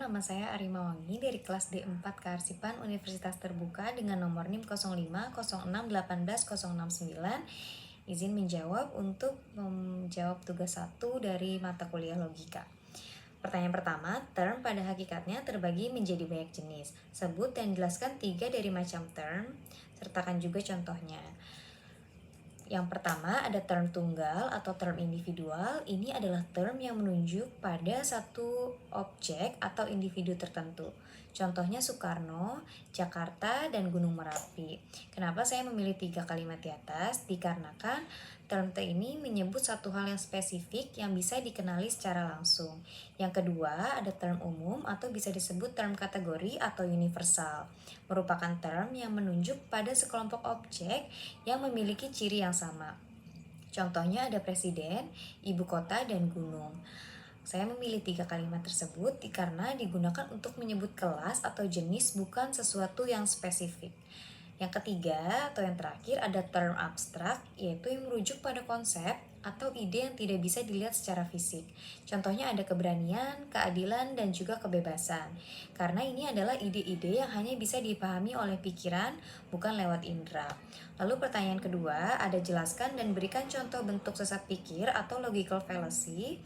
nama saya Arima Wangi dari kelas D4 Kearsipan Universitas Terbuka dengan nomor NIM 0506180069. Izin menjawab untuk menjawab tugas 1 dari mata kuliah logika. Pertanyaan pertama, term pada hakikatnya terbagi menjadi banyak jenis. Sebut dan jelaskan 3 dari macam term, sertakan juga contohnya. Yang pertama ada term tunggal atau term individual. Ini adalah term yang menunjuk pada satu objek atau individu tertentu. Contohnya Soekarno, Jakarta, dan Gunung Merapi. Kenapa saya memilih 3 kalimat di atas? Dikarenakan term T ini menyebut satu hal yang spesifik yang bisa dikenali secara langsung. Yang kedua ada term umum atau bisa disebut term kategori atau universal. Merupakan term yang menunjuk pada sekelompok objek yang memiliki ciri yang sama. Contohnya ada presiden, ibu kota, dan gunung. Saya memilih 3 kalimat tersebut karena digunakan untuk menyebut kelas atau jenis, bukan sesuatu yang spesifik. Yang ketiga atau yang terakhir ada term abstrak, yaitu yang merujuk pada konsep atau ide yang tidak bisa dilihat secara fisik. Contohnya ada keberanian, keadilan, dan juga kebebasan. Karena ini adalah ide-ide yang hanya bisa dipahami oleh pikiran, bukan lewat indera. Lalu pertanyaan kedua, ada jelaskan dan berikan contoh bentuk sesat pikir atau logical fallacy,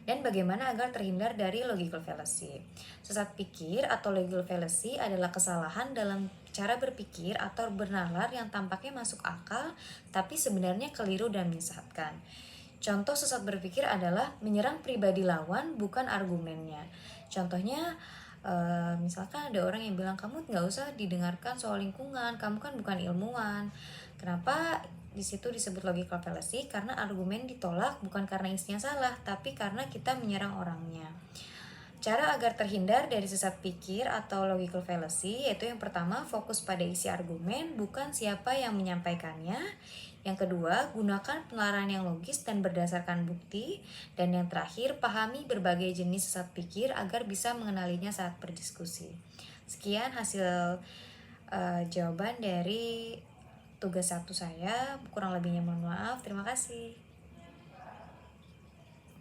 dan bagaimana agar terhindar dari logical fallacy. Sesat pikir atau logical fallacy adalah kesalahan dalam cara berpikir atau bernalar yang tampaknya masuk akal, tapi sebenarnya keliru dan menyesatkan. Contoh sesat berpikir adalah menyerang pribadi lawan, bukan argumennya. Contohnya, misalkan ada orang yang bilang, kamu nggak usah didengarkan soal lingkungan, kamu kan bukan ilmuwan. Kenapa di situ disebut logical fallacy? Karena argumen ditolak bukan karena isinya salah, tapi karena kita menyerang orangnya. Cara agar terhindar dari sesat pikir atau logical fallacy yaitu yang pertama, fokus pada isi argumen, bukan siapa yang menyampaikannya. Yang kedua, gunakan penilaian yang logis dan berdasarkan bukti. Dan yang terakhir, pahami berbagai jenis sesat pikir agar bisa mengenalinya saat berdiskusi. Sekian hasil jawaban dari tugas 1 saya. Kurang lebihnya mohon maaf. Terima kasih.